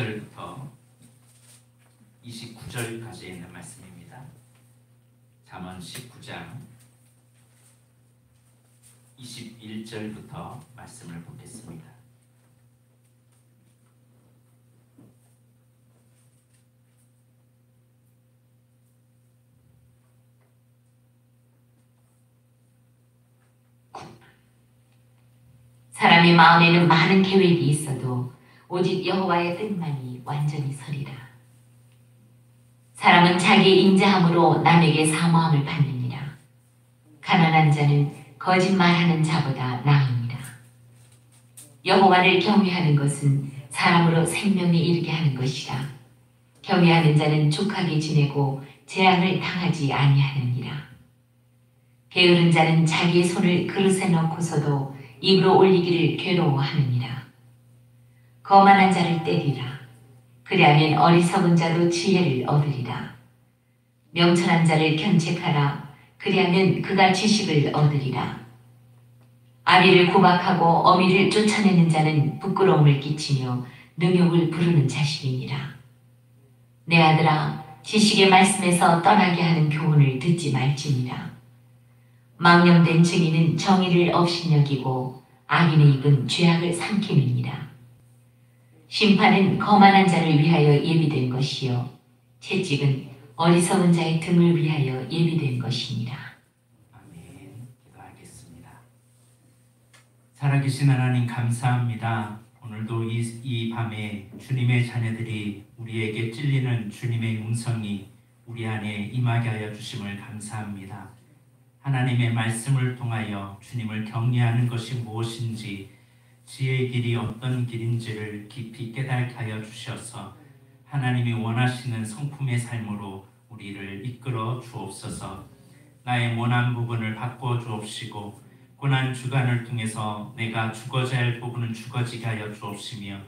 1절부터 29절까지 있는 말씀입니다. 잠언 19장 21절부터 말씀을 보겠습니다. 사람의 마음에는 많은 계획이 있어도 오직 여호와의 뜻만이 완전히 서리라. 사람은 자기의 인자함으로 남에게 사모함을 받느니라. 가난한 자는 거짓말하는 자보다 나으니라. 여호와를 경외하는 것은 사람으로 생명에 이르게 하는 것이라. 경외하는 자는 족하게 지내고 재앙을 당하지 아니하느니라. 게으른 자는 자기의 손을 그릇에 넣고서도 입으로 올리기를 괴로워하느니라. 거만한 자를 때리라. 그리하면 어리석은 자도 지혜를 얻으리라. 명철한 자를 견책하라. 그리하면 그가 지식을 얻으리라. 아비를 구박하고 어미를 쫓아내는 자는 부끄러움을 끼치며 능욕을 부르는 자식이니라. 내 아들아, 지식의 말씀에서 떠나게 하는 교훈을 듣지 말지니라. 망령된 증인은 정의를 업신여기고 악인의 입은 죄악을 삼키느니라. 심판은 거만한 자를 위하여 예비된 것이요 채찍은 어리석은 자의 등을 위하여 예비된 것이니라. 아멘. 기도하겠습니다. 살아계신 하나님 감사합니다. 오늘도 이 밤에 주님의 자녀들이 우리에게 찔리는 주님의 음성이 우리 안에 임하게 하여 주심을 감사합니다. 하나님의 말씀을 통하여 주님을 경외하는 것이 무엇인지, 지혜의 길이 어떤 길인지를 깊이 깨닫게 하여 주셔서 하나님이 원하시는 성품의 삶으로 우리를 이끌어 주옵소서. 나의 모난 부분을 바꿔 주옵시고 고난 주간을 통해서 내가 죽어져야 할 부분은 죽어지게 하여 주옵시며,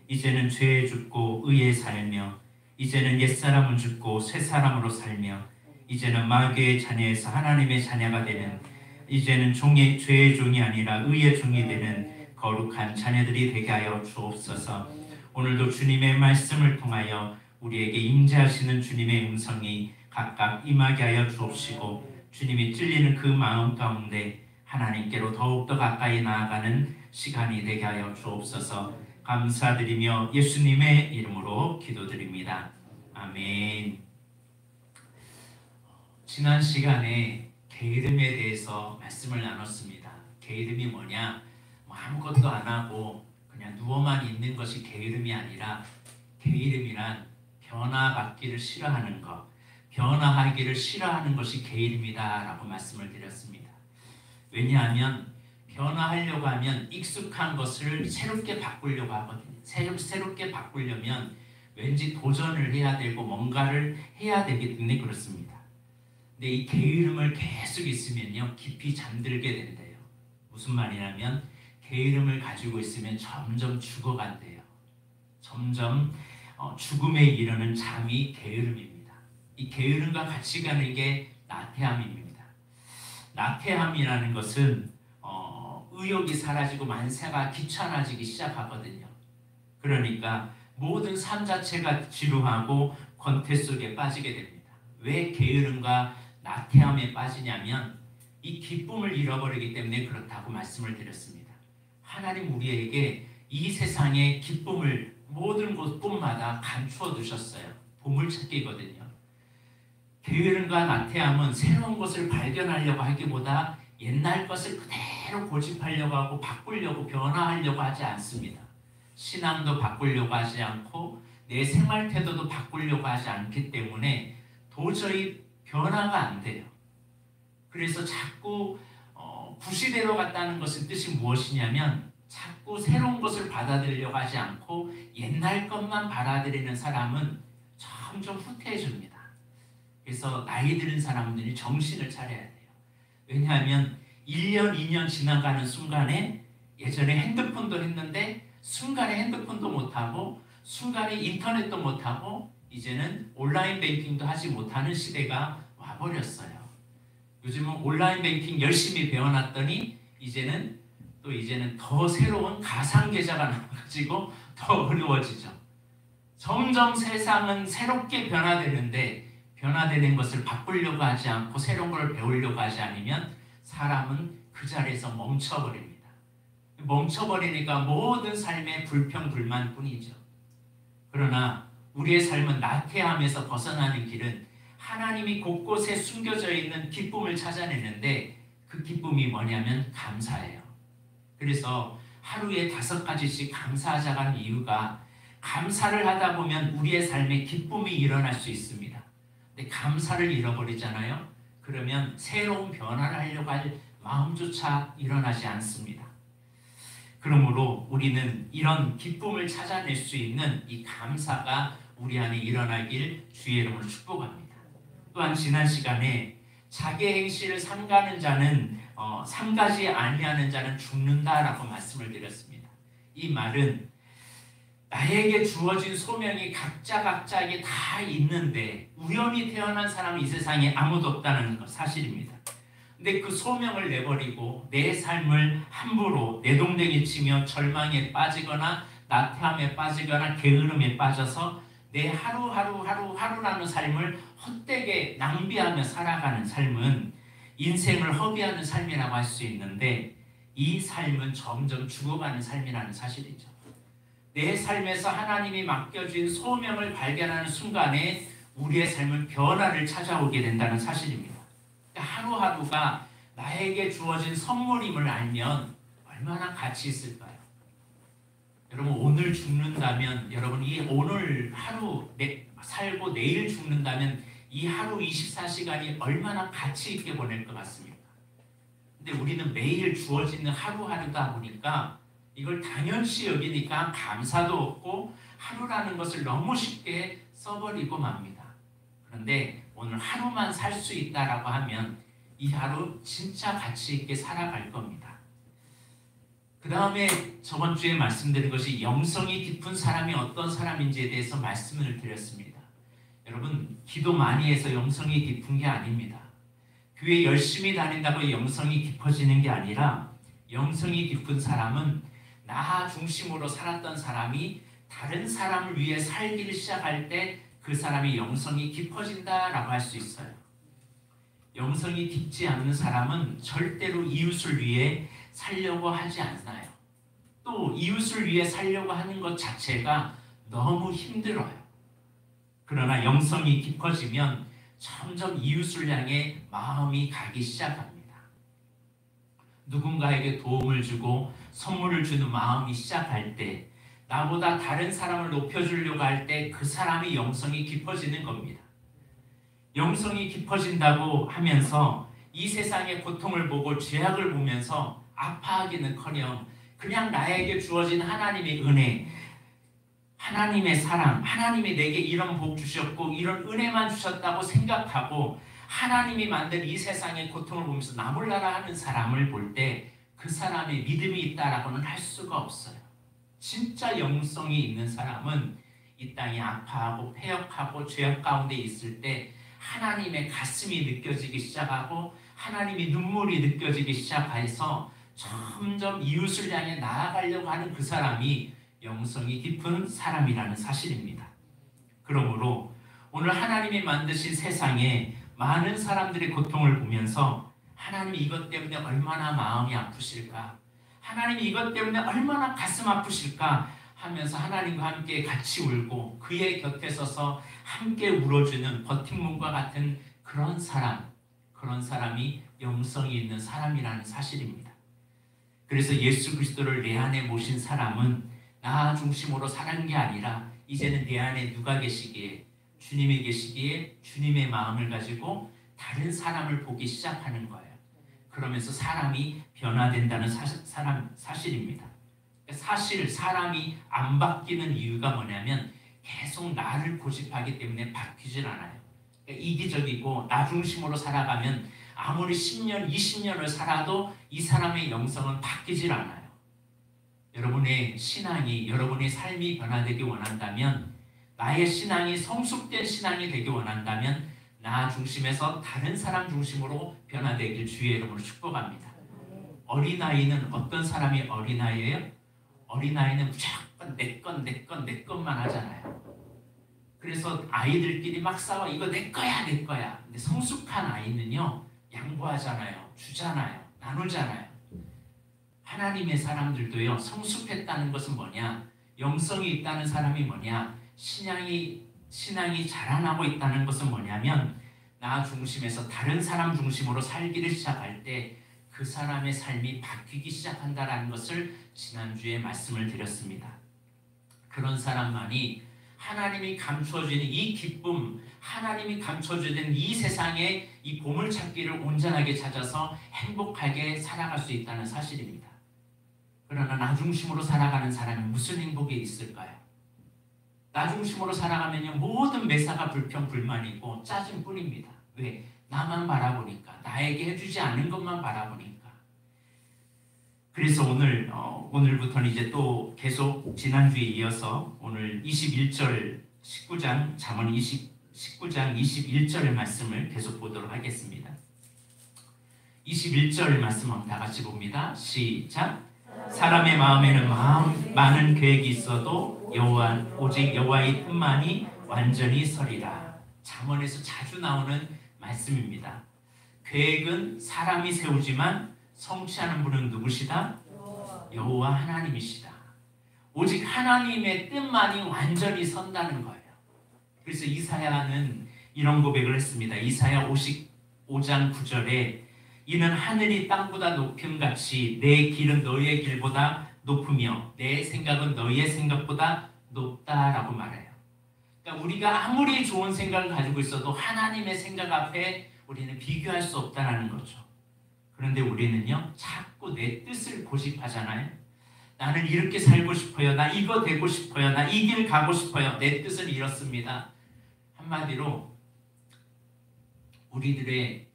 이제는 죄에 죽고 의에 살며, 이제는 옛사람은 죽고 새사람으로 살며, 이제는 마귀의 자녀에서 하나님의 자녀가 되는, 이제는 죄의 종이 아니라 의의 종이 되는 거룩한 자녀들이 되게 하여 주옵소서. 오늘도 주님의 말씀을 통하여 우리에게 임재하시는 주님의 음성이 각각 임하게 하여 주옵시고, 주님이 찔리는 그 마음 가운데 하나님께로 더욱더 가까이 나아가는 시간이 되게 하여 주옵소서. 감사드리며 예수님의 이름으로 기도드립니다. 아멘. 지난 시간에 게으름에 대해서 말씀을 나눴습니다. 게으름이 뭐냐? 아무것도 안 하고 그냥 누워만 있는 것이 게으름이 아니라, 게으름이란 변화받기를 싫어하는 것, 변화하기를 싫어하는 것이 게으름이다 라고 말씀을 드렸습니다. 왜냐하면 변화하려고 하면 익숙한 것을 새롭게 바꾸려고 하거든요. 새롭게 바꾸려면 왠지 도전을 해야 되고 뭔가를 해야 되기 때문에 그렇습니다. 근데 이 게으름을 계속 있으면요, 깊이 잠들게 된대요. 무슨 말이냐면 게으름을 가지고 있으면 점점 죽어간대요. 점점 죽음에 이르는 잠이 게으름입니다. 이 게으름과 같이 가는 게 나태함입니다. 나태함이라는 것은 의욕이 사라지고 만사가 귀찮아지기 시작하거든요. 그러니까 모든 삶 자체가 지루하고 권태 속에 빠지게 됩니다. 왜 게으름과 나태함에 빠지냐면 이 기쁨을 잃어버리기 때문에 그렇다고 말씀을 드렸습니다. 하나님 우리에게 이 세상의 기쁨을 모든 곳마다 감추어 두셨어요. 보물찾기거든요. 게으름과 나태함은 새로운 것을 발견하려고 하기보다 옛날 것을 그대로 고집하려고 하고 바꾸려고 변화하려고 하지 않습니다. 신앙도 바꾸려고 하지 않고 내 생활 태도도 바꾸려고 하지 않기 때문에 도저히 변화가 안 돼요. 그래서 자꾸 구시대로 갔다는 것의 뜻이 무엇이냐면, 자꾸 새로운 것을 받아들이려고 하지 않고 옛날 것만 받아들이는 사람은 점점 후퇴해집니다. 그래서 나이 드는 사람들이 정신을 차려야 돼요. 왜냐하면 1년, 2년 지나가는 순간에 예전에 핸드폰도 했는데 순간에 핸드폰도 못하고 순간에 인터넷도 못하고 이제는 온라인 뱅킹도 하지 못하는 시대가 와버렸어요. 요즘은 온라인 뱅킹 열심히 배워놨더니 이제는 더 새로운 가상 계좌가 나와가지고 더 어려워지죠. 점점 세상은 새롭게 변화되는데 변화되는 것을 바꾸려고 하지 않고 새로운 걸 배우려고 하지 않으면 사람은 그 자리에서 멈춰버립니다. 멈춰버리니까 모든 삶의 불평불만뿐이죠. 그러나 우리의 삶은 나태함에서 벗어나는 길은 하나님이 곳곳에 숨겨져 있는 기쁨을 찾아내는데 그 기쁨이 뭐냐면 감사예요. 그래서 하루에 5가지씩 감사하자고 하는 이유가 감사를 하다 보면 우리의 삶에 기쁨이 일어날 수 있습니다. 근데 감사를 잃어버리잖아요. 그러면 새로운 변화를 하려고 할 마음조차 일어나지 않습니다. 그러므로 우리는 이런 기쁨을 찾아낼 수 있는 이 감사가 우리 안에 일어나길 주의 이름으로 축복합니다. 또한 지난 시간에 자기 행실을 삼가는 자는 삼가지 아니하는 자는 죽는다라고 말씀을 드렸습니다. 이 말은 나에게 주어진 소명이 각자에게 다 있는데 우연히 태어난 사람은 이 세상에 아무도 없다는 것 사실입니다. 근데 그 소명을 내버리고 내 삶을 함부로 내동댕이 치며 절망에 빠지거나 나태함에 빠지거나 게으름에 빠져서 내 하루라는 삶을 헛되게 낭비하며 살아가는 삶은 인생을 허비하는 삶이라고 할 수 있는데 이 삶은 점점 죽어가는 삶이라는 사실이죠. 내 삶에서 하나님이 맡겨준 소명을 발견하는 순간에 우리의 삶은 변화를 찾아오게 된다는 사실입니다. 하루하루가 나에게 주어진 선물임을 알면 얼마나 가치 있을까요? 여러분 오늘 죽는다면 여러분 이 오늘 하루 살고 내일 죽는다면 이 하루 24시간이 얼마나 가치 있게 보낼 것 같습니까? 근데 우리는 매일 주어지는 하루하루다 보니까 이걸 당연시 여기니까 감사도 없고 하루라는 것을 너무 쉽게 써버리고 맙니다. 그런데 오늘 하루만 살 수 있다라고 하면 이 하루 진짜 가치 있게 살아갈 겁니다. 그 다음에 저번 주에 말씀드린 것이 영성이 깊은 사람이 어떤 사람인지에 대해서 말씀을 드렸습니다. 여러분 기도 많이 해서 영성이 깊은 게 아닙니다. 교회 열심히 다닌다고 영성이 깊어지는 게 아니라 영성이 깊은 사람은 나 중심으로 살았던 사람이 다른 사람을 위해 살기를 시작할 때 그 사람이 영성이 깊어진다라고 할 수 있어요. 영성이 깊지 않은 사람은 절대로 이웃을 위해 살려고 하지 않아요. 또 이웃을 위해 살려고 하는 것 자체가 너무 힘들어요. 그러나 영성이 깊어지면 점점 이웃을 향해 마음이 가기 시작합니다. 누군가에게 도움을 주고 선물을 주는 마음이 시작할 때 나보다 다른 사람을 높여주려고 할 때 그 사람이 영성이 깊어지는 겁니다. 영성이 깊어진다고 하면서 이 세상의 고통을 보고 죄악을 보면서 아파하기는커녕 그냥 나에게 주어진 하나님의 은혜, 하나님의 사랑, 하나님이 내게 이런 복 주셨고 이런 은혜만 주셨다고 생각하고 하나님이 만든 이 세상의 고통을 보면서 나 몰라라 하는 사람을 볼 때 그 사람의 믿음이 있다라고는 할 수가 없어요. 진짜 영성이 있는 사람은 이 땅에 아파하고 폐역하고 죄악 가운데 있을 때 하나님의 가슴이 느껴지기 시작하고 하나님의 눈물이 느껴지기 시작해서 점점 이웃을 향해 나아가려고 하는 그 사람이 영성이 깊은 사람이라는 사실입니다. 그러므로 오늘 하나님이 만드신 세상에 많은 사람들의 고통을 보면서 하나님이 이것 때문에 얼마나 마음이 아프실까? 하나님이 이것 때문에 얼마나 가슴 아프실까? 하면서 하나님과 함께 같이 울고 그의 곁에 서서 함께 울어주는 버팀목과 같은 그런 사람이 영성이 있는 사람이라는 사실입니다. 그래서 예수 그리스도를 내 안에 모신 사람은 나 중심으로 사는 게 아니라 이제는 내 안에 누가 계시기에 주님이 계시기에 주님의 마음을 가지고 다른 사람을 보기 시작하는 거예요. 그러면서 사람이 변화된다는 사실입니다. 사실 사람이 안 바뀌는 이유가 뭐냐면 계속 나를 고집하기 때문에 바뀌질 않아요. 이기적이고 나 중심으로 살아가면 아무리 10년, 20년을 살아도 이 사람의 영성은 바뀌질 않아요. 여러분의 신앙이, 여러분의 삶이 변화되기 원한다면, 나의 신앙이 성숙된 신앙이 되기 원한다면 나 중심에서 다른 사람 중심으로 변화되길 주의 이름으로 축복합니다. 어린아이는 어떤 사람이 어린아이예요? 어린아이는 무조건 내 것만 하잖아요. 그래서 아이들끼리 막 싸워. 이거 내 거야, 내 거야. 근데 성숙한 아이는요, 양보하잖아요, 주잖아요, 나누잖아요. 하나님의 사람들도요, 성숙했다는 것은 뭐냐? 영성이 있다는 사람이 뭐냐? 신앙이 자라나고 있다는 것은 뭐냐면, 나 중심에서 다른 사람 중심으로 살기를 시작할 때 그 사람의 삶이 바뀌기 시작한다는 것을 지난주에 말씀을 드렸습니다. 그런 사람만이 하나님이 감춰주는 이 기쁨, 하나님이 감춰주는 이 세상에 이 보물찾기를 온전하게 찾아서 행복하게 살아갈 수 있다는 사실입니다. 그러나 나 중심으로 살아가는 사람이 무슨 행복이 있을까요? 나 중심으로 살아가면요, 모든 매사가 불평불만이고 짜증뿐입니다. 왜? 나만 바라보니까, 나에게 해주지 않은 것만 바라보니까. 그래서 오늘부터는 이제 또 계속 지난주에 이어서 오늘 21절 19장 잠언 19장 21절의 말씀을 계속 보도록 하겠습니다. 21절 말씀 한번 다 같이 봅니다. 시작. 사람의 마음에는 많은 계획이 있어도 오직 여호와의 뜻만이 완전히 서리라. 잠언에서 자주 나오는 말씀입니다. 계획은 사람이 세우지만 성취하는 분은 누구시다? 여호와 하나님이시다. 오직 하나님의 뜻만이 완전히 선다는 거예요. 그래서 이사야는 이런 고백을 했습니다. 이사야 55장 9절에 이는 하늘이 땅보다 높음같이 내 길은 너희의 길보다 높으며 내 생각은 너희의 생각보다 높다라고 말해요. 그러니까 우리가 아무리 좋은 생각을 가지고 있어도 하나님의 생각 앞에 우리는 비교할 수 없다는 거죠. 그런데 우리는요, 자꾸 내 뜻을 고집하잖아요. 나는 이렇게 살고 싶어요. 나 이거 되고 싶어요. 나 이 길 가고 싶어요. 내 뜻을 이뤘습니다. 한마디로 우리들의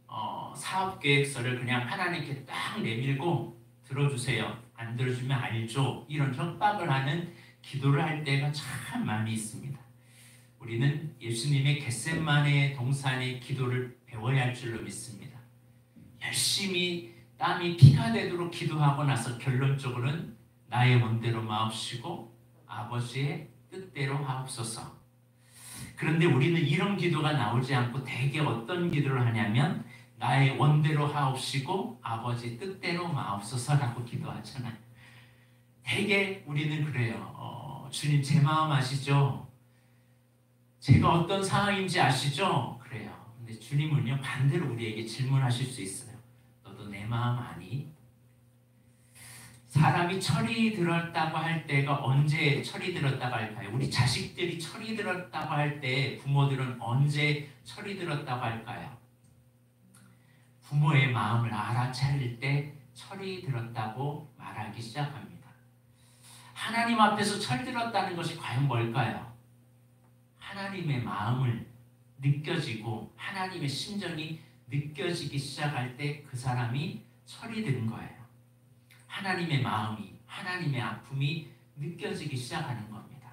사업계획서를 그냥 하나님께 딱 내밀고 들어주세요. 안 들어주면 알죠. 이런 협박을 하는 기도를 할 때가 참 많이 있습니다. 우리는 예수님의 겟세마네 동산의 기도를 배워야 할 줄로 믿습니다. 열심히 땀이 피가 되도록 기도하고 나서 결론적으로는 나의 원대로 마옵시고 아버지의 뜻대로 하옵소서. 그런데 우리는 이런 기도가 나오지 않고 대개 어떤 기도를 하냐면 나의 원대로 하옵시고 아버지 뜻대로 마옵소서라고 기도하잖아요. 대개 우리는 그래요. 주님 제 마음 아시죠? 제가 어떤 상황인지 아시죠? 그래요. 근데 주님은요, 반대로 우리에게 질문하실 수 있어요. 너도 내 마음 아니? 사람이 철이 들었다고 할 때가 언제 철이 들었다고 할까요? 우리 자식들이 철이 들었다고 할 때 부모들은 언제 철이 들었다고 할까요? 부모의 마음을 알아차릴 때 철이 들었다고 말하기 시작합니다. 하나님 앞에서 철 들었다는 것이 과연 뭘까요? 하나님의 마음을 느껴지고 하나님의 심정이 느껴지기 시작할 때 그 사람이 철이 든 거예요. 하나님의 마음이, 하나님의 아픔이 느껴지기 시작하는 겁니다.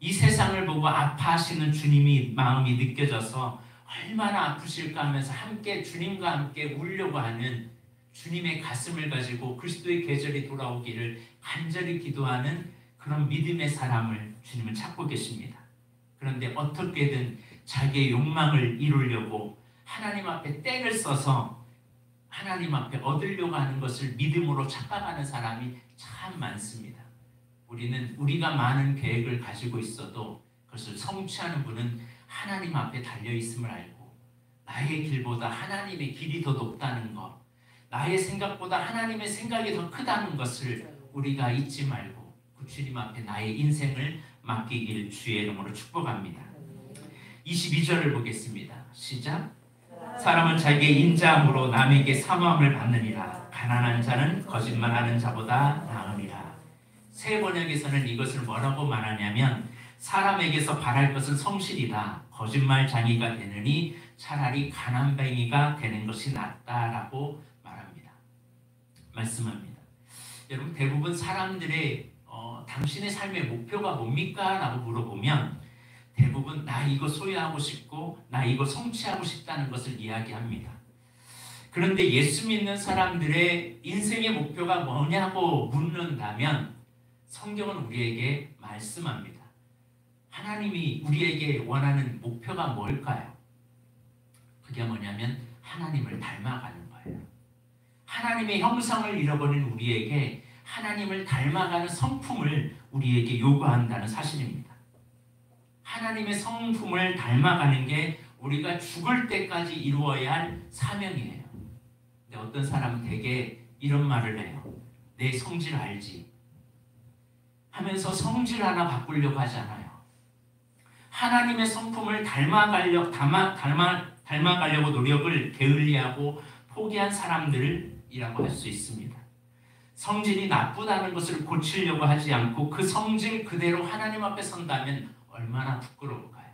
이 세상을 보고 아파하시는 주님이 마음이 느껴져서 얼마나 아프실까 하면서 함께 주님과 함께 울려고 하는 주님의 가슴을 가지고 그리스도의 계절이 돌아오기를 간절히 기도하는 그런 믿음의 사람을 주님은 찾고 계십니다. 그런데 어떻게든 자기의 욕망을 이루려고 하나님 앞에 때를 써서 하나님 앞에 얻으려고 하는 것을 믿음으로 착각하는 사람이 참 많습니다. 우리가 많은 계획을 가지고 있어도 그것을 성취하는 분은 하나님 앞에 달려있음을 알고 나의 길보다 하나님의 길이 더 높다는 것, 나의 생각보다 하나님의 생각이 더 크다는 것을 우리가 잊지 말고 그 주님 앞에 나의 인생을 맡기길 주의 이름으로 축복합니다. 22절을 보겠습니다. 시작. 사람은 자기의 인자함으로 남에게 사모함을 받느니라. 가난한 자는 거짓말하는 자보다 나으니라. 새 번역에서는 이것을 뭐라고 말하냐면 사람에게서 바랄 것은 성실이다. 거짓말쟁이가 되느니 차라리 가난뱅이가 되는 것이 낫다라고 말씀합니다. 여러분, 대부분 사람들의 당신의 삶의 목표가 뭡니까? 라고 물어보면 대부분 나 이거 소유하고 싶고 나 이거 성취하고 싶다는 것을 이야기합니다. 그런데 예수 믿는 사람들의 인생의 목표가 뭐냐고 묻는다면 성경은 우리에게 말씀합니다. 하나님이 우리에게 원하는 목표가 뭘까요? 그게 뭐냐면 하나님을 닮아가는 거예요. 하나님의 형상을 잃어버린 우리에게 하나님을 닮아가는 성품을 우리에게 요구한다는 사실입니다. 하나님의 성품을 닮아가는 게 우리가 죽을 때까지 이루어야 할 사명이에요. 근데 어떤 사람은 되게 이런 말을 해요. 내 성질 알지? 하면서 성질 하나 바꾸려고 하지 않아요. 하나님의 성품을 닮아가려고 노력을 게을리하고 포기한 사람들이라고 할 수 있습니다. 성질이 나쁘다는 것을 고치려고 하지 않고 그 성질 그대로 하나님 앞에 선다면 얼마나 부끄러울까요?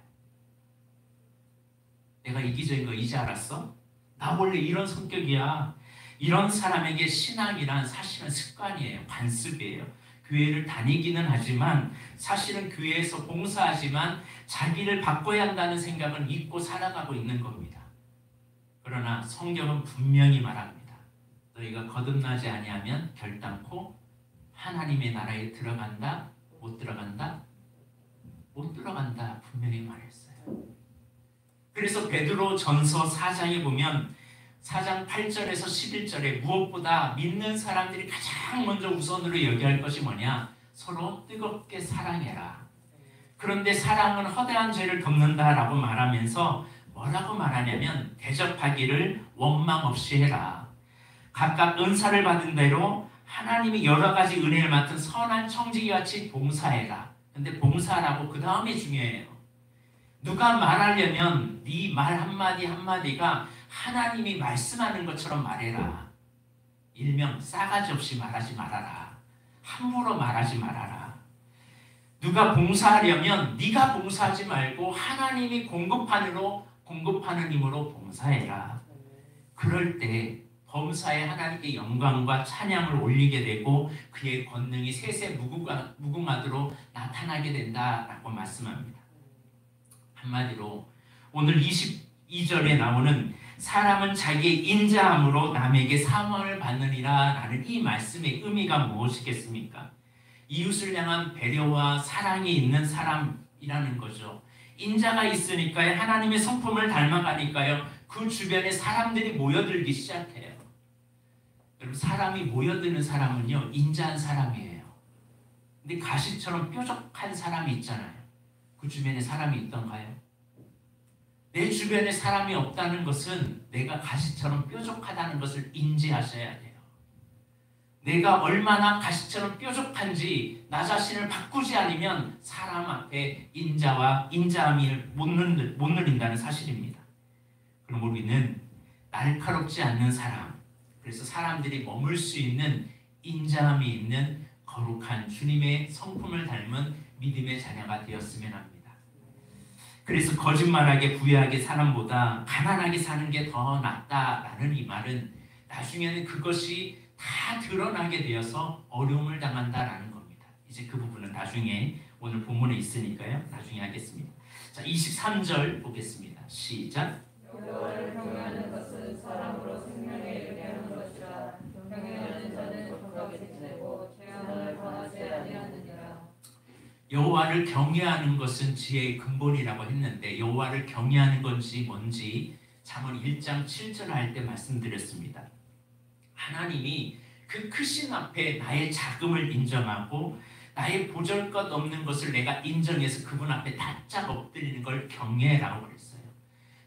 내가 이기적인 거 이제 알았어? 나 원래 이런 성격이야. 이런 사람에게 신앙이란 사실은 습관이에요. 관습이에요. 교회를 다니기는 하지만 사실은 교회에서 봉사하지만 자기를 바꿔야 한다는 생각은 잊고 살아가고 있는 겁니다. 그러나 성경은 분명히 말합니다. 너희가 거듭나지 아니하면 결단코 하나님의 나라에 들어간다? 못 들어간다? 못 들어간다 분명히 말했어요. 그래서 베드로 전서 4장에 보면 4장 8절에서 11절에 무엇보다 믿는 사람들이 가장 먼저 우선으로 여겨야 할 것이 뭐냐? 서로 뜨겁게 사랑해라. 그런데 사랑은 허다한 죄를 덮는다라고 말하면서 뭐라고 말하냐면 대접하기를 원망 없이 해라. 각각 은사를 받은 대로 하나님이 여러 가지 은혜를 맡은 선한 청지기같이 봉사해라. 근데 봉사라고 그 다음이 중요해요. 누가 말하려면 네 말 한마디 한마디가 하나님이 말씀하는 것처럼 말해라. 일명 싸가지 없이 말하지 말아라. 함부로 말하지 말아라. 누가 봉사하려면 네가 봉사하지 말고 하나님이 공급하는 힘으로 봉사해라. 그럴 때 범사에 하나님께 영광과 찬양을 올리게 되고 그의 권능이 세세 무궁하도록 나타나게 된다라고 말씀합니다. 한마디로 오늘 22절에 나오는 사람은 자기의 인자함으로 남에게 사모를 받느니라 라는 이 말씀의 의미가 무엇이겠습니까? 이웃을 향한 배려와 사랑이 있는 사람이라는 거죠. 인자가 있으니까요. 하나님의 성품을 닮아가니까요. 그 주변에 사람들이 모여들기 시작해요. 여러분 사람이 모여드는 사람은요. 인자한 사람이에요. 근데 가시처럼 뾰족한 사람이 있잖아요. 그 주변에 사람이 있던가요? 내 주변에 사람이 없다는 것은 내가 가시처럼 뾰족하다는 것을 인지하셔야 돼요. 내가 얼마나 가시처럼 뾰족한지 나 자신을 바꾸지 않으면 사람 앞에 인자와 인자함을 못 누린다는 사실입니다. 그럼 우리는 날카롭지 않는 사람, 그래서 사람들이 머물 수 있는 인자함이 있는 거룩한 주님의 성품을 닮은 믿음의 자녀가 되었으면 합니다. 그래서 거짓말하게 부유하게 사람보다 가난하게 사는 게 더 낫다라는 이 말은 나중에는 그것이 다 드러나게 되어서 어려움을 당한다라는 겁니다. 이제 그 부분은 나중에 오늘 본문에 있으니까요. 나중에 하겠습니다. 자, 23절 보겠습니다. 시작. 여호와를 경외하는 것은 사람으로 생명에 이르게 하는 것이라. 경외하는 자는 족하게 지내고 재앙을 당하지 아니하느니라. 여호와를 경외하는 것은 지혜의 근본이라고 했는데 여호와를 경외하는 건지 뭔지 잠언 1장 7절 할 때 말씀드렸습니다. 하나님이 그 크신 앞에 나의 자금을 인정하고 나의 보잘것없는 것을 내가 인정해서 그분 앞에 다짝 엎드리는 걸 경외라고 그랬어요.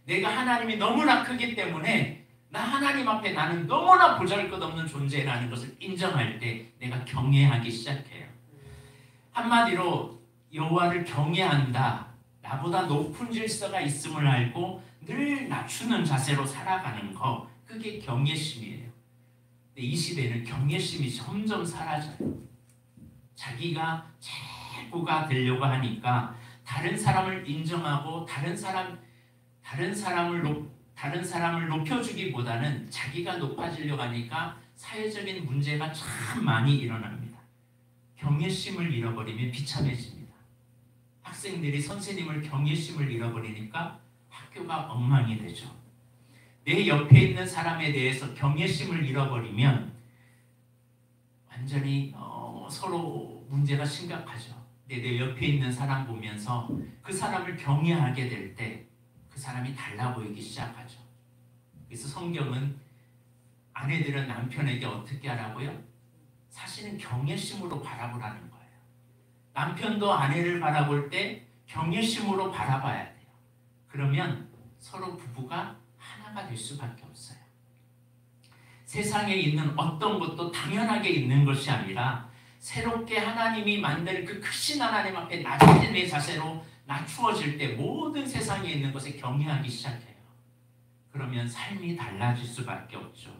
내가 하나님이 너무나 크기 때문에 나 하나님 앞에 나는 너무나 보잘것없는 존재라는 것을 인정할 때 내가 경외하기 시작해요. 한마디로 여호와를 경외한다. 나보다 높은 질서가 있음을 알고 늘 낮추는 자세로 살아가는 거, 그게 경외심이에요. 근데 이 시대는 경외심이 점점 사라져요. 자기가 최고가 되려고 하니까 다른 사람을 인정하고 다른 사람을 높여주기보다는 자기가 높아지려고 하니까 사회적인 문제가 참 많이 일어납니다. 경외심을 잃어버리면 비참해집니다. 학생들이 선생님을 경외심을 잃어버리니까 학교가 엉망이 되죠. 내 옆에 있는 사람에 대해서 경외심을 잃어버리면 완전히 서로 문제가 심각하죠. 내 옆에 있는 사람 보면서 그 사람을 경외하게 될 때 그 사람이 달라 보이기 시작하죠. 그래서 성경은 아내들은 남편에게 어떻게 하라고요? 사실은 경외심으로 바라보라는 거예요. 남편도 아내를 바라볼 때 경외심으로 바라봐야 돼요. 그러면 서로 부부가 하나가 될 수밖에 없어요. 세상에 있는 어떤 것도 당연하게 있는 것이 아니라 새롭게 하나님이 만든 그 크신 하나님 앞에 낮은 내 자세로 낮추어질 때 모든 세상에 있는 것에 경외하기 시작해요. 그러면 삶이 달라질 수밖에 없죠.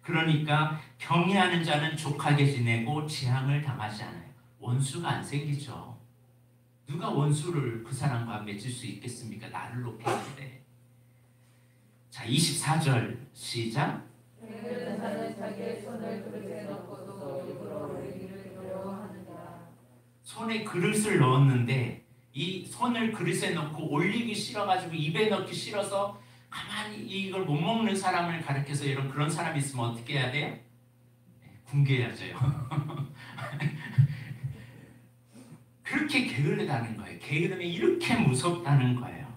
그러니까 경외하는 자는 족하게 지내고 재앙을 당하지 않아요. 원수가 안 생기죠. 누가 원수를 그 사람과 맺을 수 있겠습니까? 나를 높였는데. 자, 24절 시작. 게으른 자는 자기의 손을 그릇에 넣고도 입으로 올리기를 두려워하느니라. 손에 그릇을 넣었는데 이 손을 그릇에 넣고 올리기 싫어가지고 입에 넣기 싫어서 가만히 이걸 못 먹는 사람을 가르쳐서 여러분 그런 사람이 있으면 어떻게 해야 돼요? 굶겨야죠. 그렇게 게으르다는 거예요. 게으름이 이렇게 무섭다는 거예요.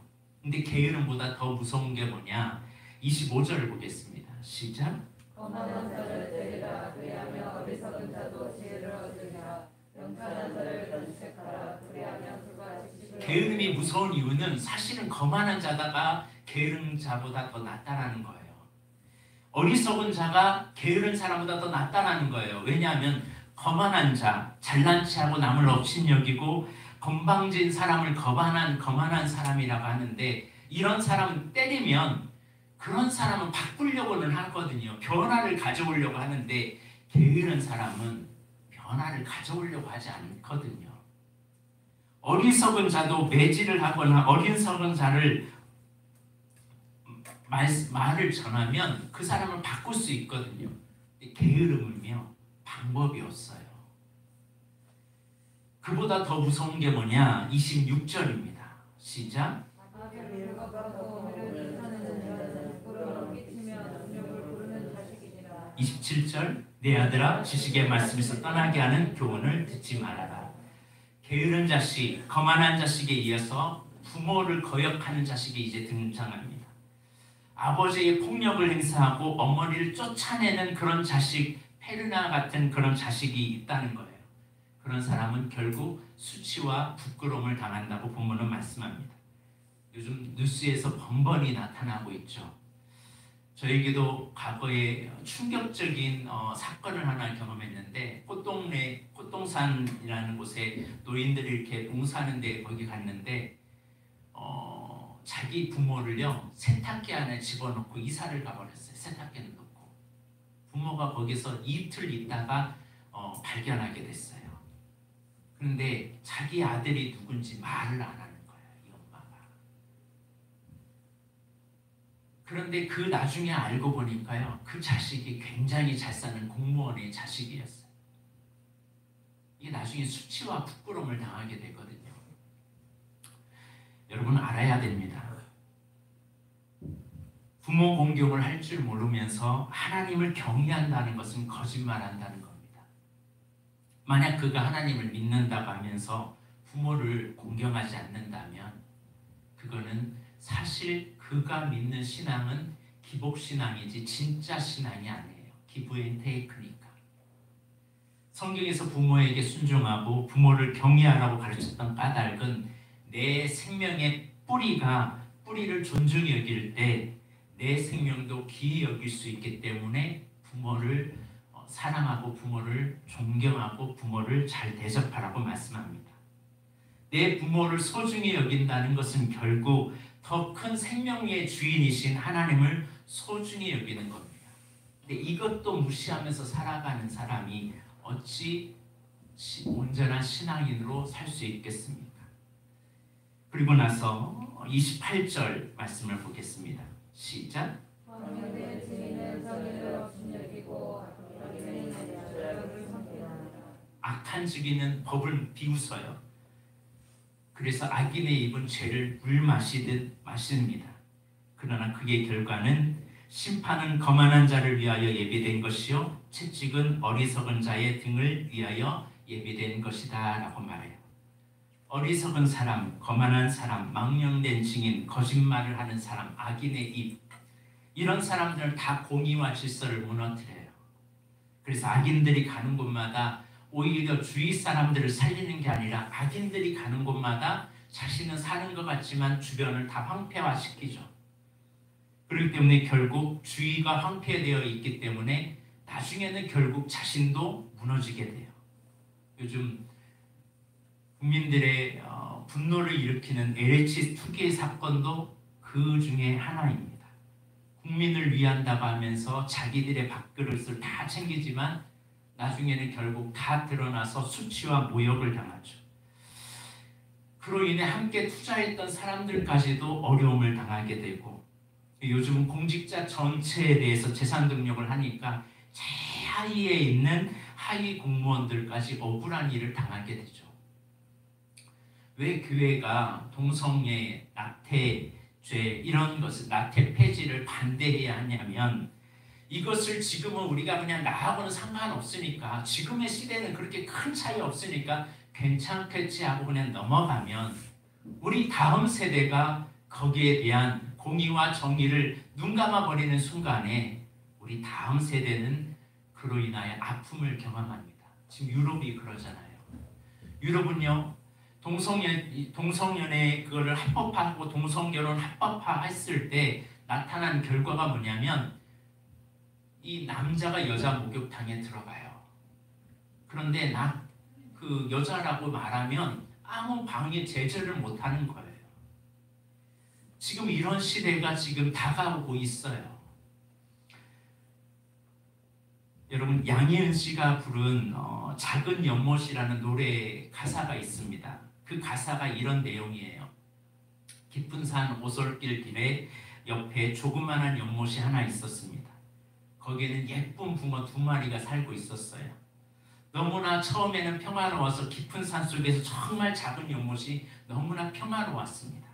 근데 게으름보다 더 무서운 게 뭐냐? 25절을 보겠습니다. 시작. 거만한 자를 때리라. 그리하면 어리석은 자도 지혜를 얻으리라. 명철한 자를 면책하라. 그리하면 그가 지식을 게으름이 무서운 이유는 사실은 거만한 자다가 게으른 자보다 더 낫다라는 거예요. 어리석은 자가 게으른 사람보다 더 낫다라는 거예요. 왜냐하면 거만한 자, 잘난 체하고 남을 업신여기고 건방진 사람을 거만한 사람이라고 하는데 이런 사람은 때리면 그런 사람은 바꾸려고는 하거든요. 변화를 가져오려고 하는데 게으른 사람은 변화를 가져오려고 하지 않거든요. 어리석은 자도 매질을 하거나 어리석은 자를 말을 전하면 그 사람을 바꿀 수 있거든요. 게으름은요 방법이 없어요. 그보다 더 무서운 게 뭐냐? 26절입니다. 시작. 27절. 내 아들아 지식의 말씀에서 떠나게 하는 교훈을 듣지 말아라. 게으른 자식, 거만한 자식에 이어서 부모를 거역하는 자식이 이제 등장합니다. 아버지의 폭력을 행사하고 어머니를 쫓아내는 그런 자식, 페르나 같은 그런 자식이 있다는 거예요. 그런 사람은 결국 수치와 부끄러움을 당한다고 본문은 말씀합니다. 요즘 뉴스에서 번번이 나타나고 있죠. 저에게도 과거에 충격적인 사건을 하나 경험했는데 꽃동산이라는 곳에 노인들이 이렇게 봉사하는데 거기 갔는데 자기 부모를요 세탁기 안에 집어넣고 이사를 가버렸어요. 세탁기를 넣고 부모가 거기서 이틀 있다가 발견하게 됐어요. 그런데 자기 아들이 누군지 말을 안 하는 거예요. 이 엄마가. 그런데 그 나중에 알고 보니까요 그 자식이 굉장히 잘 사는 공무원의 자식이었어요. 이게 나중에 수치와 부끄러움을 당하게 되거든요. 여러분 알아야 됩니다. 부모 공경을 할 줄 모르면서 하나님을 경외한다는 것은 거짓말한다는 겁니다. 만약 그가 하나님을 믿는다고 하면서 부모를 공경하지 않는다면 그거는 사실 그가 믿는 신앙은 기복신앙이지 진짜 신앙이 아니에요. 기브앤테이크니까. 성경에서 부모에게 순종하고 부모를 경외하라고 가르쳤던 까닭은 내 생명의 뿌리를 존중히 여길 때 내 생명도 귀히 여길 수 있기 때문에 부모를 사랑하고 부모를 존경하고 부모를 잘 대접하라고 말씀합니다. 내 부모를 소중히 여긴다는 것은 결국 더 큰 생명의 주인이신 하나님을 소중히 여기는 겁니다. 근데 이것도 무시하면서 살아가는 사람이 어찌 온전한 신앙인으로 살 수 있겠습니까? 그리고 나서 28절 말씀을 보겠습니다. 시작. 악한 증인은 법을 비웃어요. 그래서 악인의 입은 죄를 물 마시듯 마십니다. 그러나 그의 결과는 심판은 거만한 자를 위하여 예비된 것이요 채찍은 어리석은 자의 등을 위하여 예비된 것이다 라고 말해요. 어리석은 사람, 거만한 사람, 망령된 증인, 거짓말을 하는 사람, 악인의 입, 이런 사람들은 다 공의와 질서를 무너뜨려요. 그래서 악인들이 가는 곳마다 오히려 주위 사람들을 살리는 게 아니라 악인들이 가는 곳마다 자신은 사는 것 같지만 주변을 다 황폐화시키죠. 그렇기 때문에 결국 주위가 황폐되어 있기 때문에 나중에는 결국 자신도 무너지게 돼요. 요즘 국민들의 분노를 일으키는 LH 투기 사건도 그 중에 하나입니다. 국민을 위한다고 하면서 자기들의 밥그릇을 다 챙기지만 나중에는 결국 다 드러나서 수치와 모욕을 당하죠. 그로 인해 함께 투자했던 사람들까지도 어려움을 당하게 되고, 요즘은 공직자 전체에 대해서 재산 등록을 하니까 최하위에 있는 하위 공무원들까지 억울한 일을 당하게 되죠. 왜 교회가 동성애, 낙태죄 이런 것을, 낙태 폐지를 반대해야 하냐면, 이것을 지금은 우리가 그냥 나하고는 상관없으니까, 지금의 시대는 그렇게 큰 차이 없으니까 괜찮겠지 하고 그냥 넘어가면 우리 다음 세대가 거기에 대한 공의와 정의를 눈감아버리는 순간에 우리 다음 세대는 그로 인하여 아픔을 경험합니다. 지금 유럽이 그러잖아요. 유럽은요, 동성연애 그거를 합법화하고 동성결혼 합법화했을 때 나타난 결과가 뭐냐면, 이 남자가 여자 목욕탕에 들어가요. 그런데 그 여자라고 말하면 아무 방해 제재를 못하는 거예요. 지금 이런 시대가 지금 다가오고 있어요. 여러분, 양희은 씨가 부른 작은 연못이라는 노래 가사가 있습니다. 그 가사가 이런 내용이에요. 깊은 산 오솔길 길에 옆에 조그만한 연못이 하나 있었습니다. 거기에는 예쁜 붕어 2마리가 살고 있었어요. 너무나 처음에는 평화로워서 깊은 산 속에서 정말 작은 연못이 너무나 평화로웠습니다.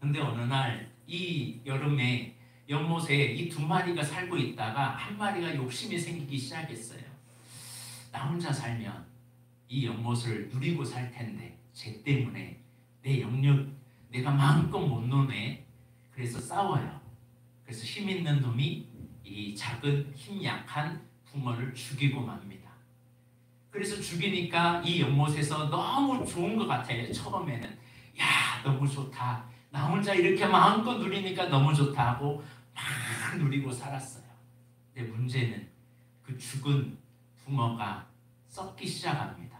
근데 어느 날 이 여름에 연못에 이 2마리가 살고 있다가 1마리가 욕심이 생기기 시작했어요. 나 혼자 살면 이 연못을 누리고 살 텐데 쟤 때문에 내 영역 내가 마음껏 못 노네. 그래서 싸워요. 그래서 힘 있는 놈이 이 작은 힘 약한 붕어를 죽이고 맙니다. 그래서 죽이니까 이 연못에서 너무 좋은 것 같아요. 처음에는 야, 너무 좋다. 나 혼자 이렇게 마음껏 누리니까 너무 좋다 하고 막 누리고 살았어요. 근데 문제는 그 죽은 붕어가 썩기 시작합니다.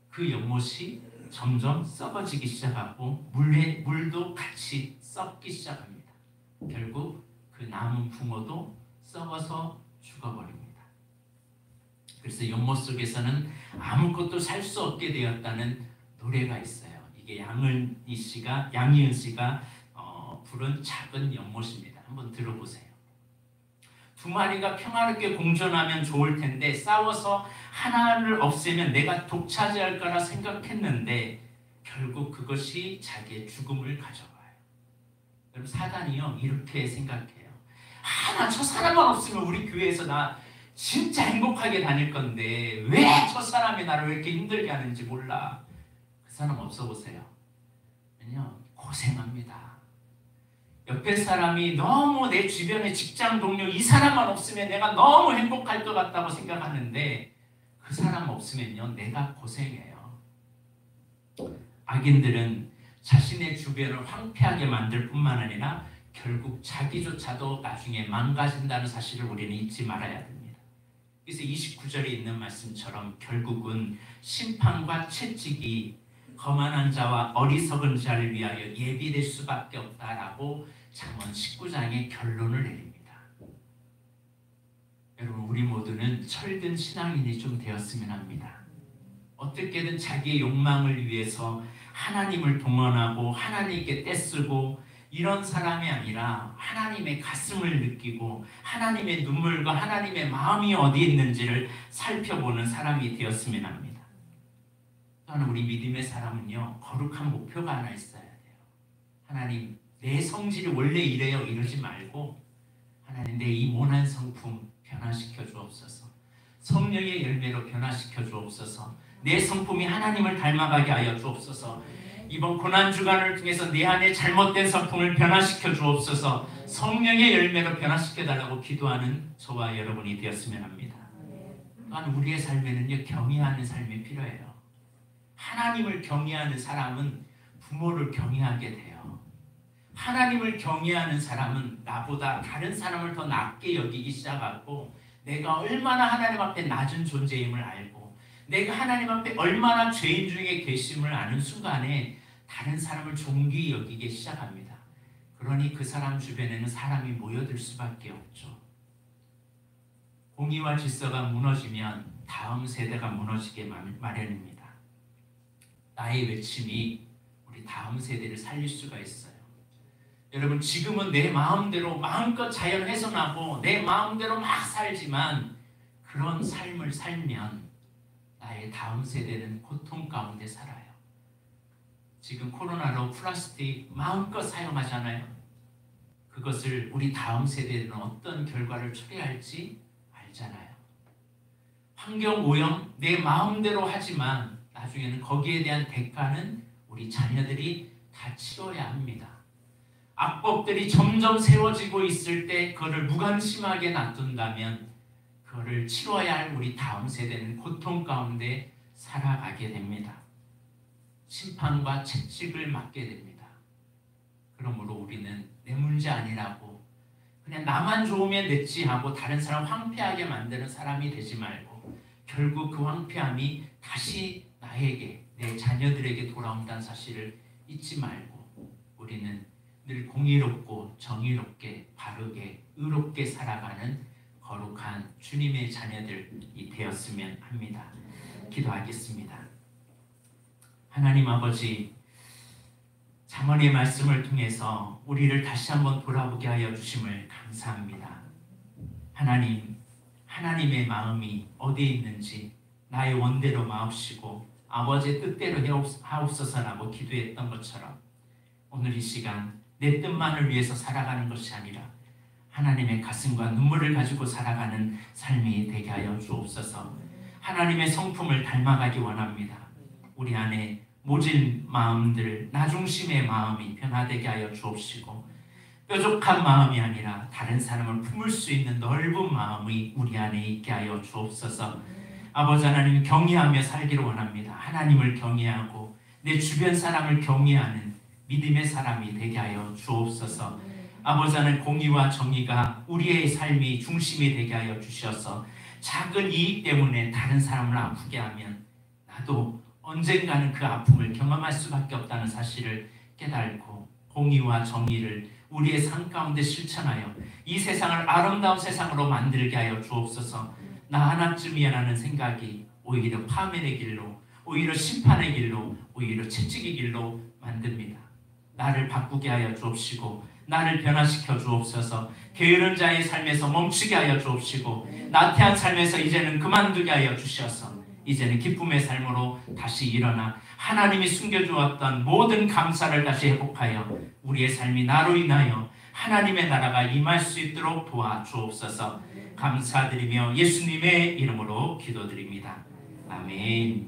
그 연못이 점점 썩어지기 시작하고 물도 같이 썩기 시작합니다. 결국 그 남은 붕어도 썩어서 죽어버립니다. 그래서 연못 속에서는 아무것도 살 수 없게 되었다는 노래가 있어요. 이게 양희은 씨가 부른 작은 연못입니다. 한번 들어보세요. 2마리가 평화롭게 공존하면 좋을 텐데 싸워서 하나를 없애면 내가 독차지할 거라 생각했는데 결국 그것이 자기의 죽음을 가져가요. 여러분, 사단이요 이렇게 생각해요. 나 저 사람만 없으면 우리 교회에서 나 진짜 행복하게 다닐 건데 왜 저 사람이 나를 왜 이렇게 힘들게 하는지 몰라. 그 사람 없어보세요. 왜냐면 고생합니다. 옆에 사람이 너무 내 주변의 직장 동료 이 사람만 없으면 내가 너무 행복할 것 같다고 생각하는데 그 사람 없으면요 내가 고생해요. 악인들은 자신의 주변을 황폐하게 만들 뿐만 아니라 결국 자기조차도 나중에 망가진다는 사실을 우리는 잊지 말아야 됩니다. 그래서 29절에 있는 말씀처럼 결국은 심판과 채찍이 거만한 자와 어리석은 자를 위하여 예비될 수밖에 없다라고 잠언 19장의 결론을 내립니다. 여러분, 우리 모두는 철든 신앙인이 좀 되었으면 합니다. 어떻게든 자기의 욕망을 위해서 하나님을 동원하고 하나님께 떼쓰고 이런 사람이 아니라 하나님의 가슴을 느끼고 하나님의 눈물과 하나님의 마음이 어디 있는지를 살펴보는 사람이 되었으면 합니다. 또한 우리 믿음의 사람은요 거룩한 목표가 하나 있어야 돼요. 하나님, 내 성질이 원래 이래요 이러지 말고 하나님, 내 이 모난 성품 변화시켜 주옵소서. 성령의 열매로 변화시켜 주옵소서. 내 성품이 하나님을 닮아가게 하여 주옵소서. 이번 고난주간을 통해서 내 안에 잘못된 성품을 변화시켜 주옵소서. 성령의 열매로 변화시켜 달라고 기도하는 저와 여러분이 되었으면 합니다. 또한 우리의 삶에는요, 경외하는 삶이 필요해요. 하나님을 경외하는 사람은 부모를 경외하게 돼요. 하나님을 경외하는 사람은 나보다 다른 사람을 더 낮게 여기기 시작하고, 내가 얼마나 하나님 앞에 낮은 존재임을 알고, 내가 하나님 앞에 얼마나 죄인 중에 계심을 아는 순간에 다른 사람을 존귀히 여기기 시작합니다. 그러니 그 사람 주변에는 사람이 모여들 수밖에 없죠. 공의와 질서가 무너지면 다음 세대가 무너지게 마련입니다. 나의 외침이 우리 다음 세대를 살릴 수가 있어요. 여러분, 지금은 내 마음대로 마음껏 자연 훼손하고 내 마음대로 막 살지만, 그런 삶을 살면 나의 다음 세대는 고통 가운데 살아요. 지금 코로나로 플라스틱 마음껏 사용하잖아요. 그것을 우리 다음 세대는 어떤 결과를 초래할지 알잖아요. 환경오염 내 마음대로 하지만 나중에는 거기에 대한 대가는 우리 자녀들이 다 치러야 합니다. 악법들이 점점 세워지고 있을 때 그거를 무관심하게 놔둔다면 그거를 치러야 할 우리 다음 세대는 고통 가운데 살아가게 됩니다. 심판과 채찍을 맞게 됩니다. 그러므로 우리는 내 문제 아니라고 그냥 나만 좋으면 됐지 하고 다른 사람 황폐하게 만드는 사람이 되지 말고, 결국 그 황폐함이 다시 나에게, 내 자녀들에게 돌아온다는 사실을 잊지 말고, 우리는 늘 공의롭고 정의롭게 바르게 의롭게 살아가는 거룩한 주님의 자녀들이 되었으면 합니다. 기도하겠습니다. 하나님 아버지, 잠언의 말씀을 통해서 우리를 다시 한번 돌아보게 하여 주심을 감사합니다. 하나님, 하나님의 마음이 어디에 있는지 나의 원대로 마옵시고 아버지의 뜻대로 하옵소서라고 기도했던 것처럼, 오늘 이 시간 내 뜻만을 위해서 살아가는 것이 아니라 하나님의 가슴과 눈물을 가지고 살아가는 삶이 되게 하여 주옵소서. 하나님의 성품을 닮아가기 원합니다. 우리 안에 모진 마음들, 나중심의 마음이 변화되게 하여 주옵시고, 뾰족한 마음이 아니라 다른 사람을 품을 수 있는 넓은 마음이 우리 안에 있게 하여 주옵소서. 아버지 하나님, 경외하며 살기를 원합니다. 하나님을 경외하고 내 주변 사람을 경외하는 믿음의 사람이 되게 하여 주옵소서. 아버지 하나님, 공의와 정의가 우리의 삶이 중심이 되게 하여 주셔서 작은 이익 때문에 다른 사람을 아프게 하면 나도 언젠가는 그 아픔을 경험할 수밖에 없다는 사실을 깨달고, 공의와 정의를 우리의 삶 가운데 실천하여 이 세상을 아름다운 세상으로 만들게 하여 주옵소서. 나 하나쯤이야라는 생각이 오히려 파멸의 길로, 오히려 심판의 길로, 오히려 채찍의 길로 만듭니다. 나를 바꾸게 하여 주옵시고 나를 변화시켜 주옵소서. 게으른 자의 삶에서 멈추게 하여 주옵시고 나태한 삶에서 이제는 그만두게 하여 주셔서 이제는 기쁨의 삶으로 다시 일어나 하나님이 숨겨주었던 모든 감사를 다시 회복하여 우리의 삶이 나로 인하여 하나님의 나라가 임할 수 있도록 도와주옵소서. 감사드리며 예수님의 이름으로 기도드립니다. 아멘.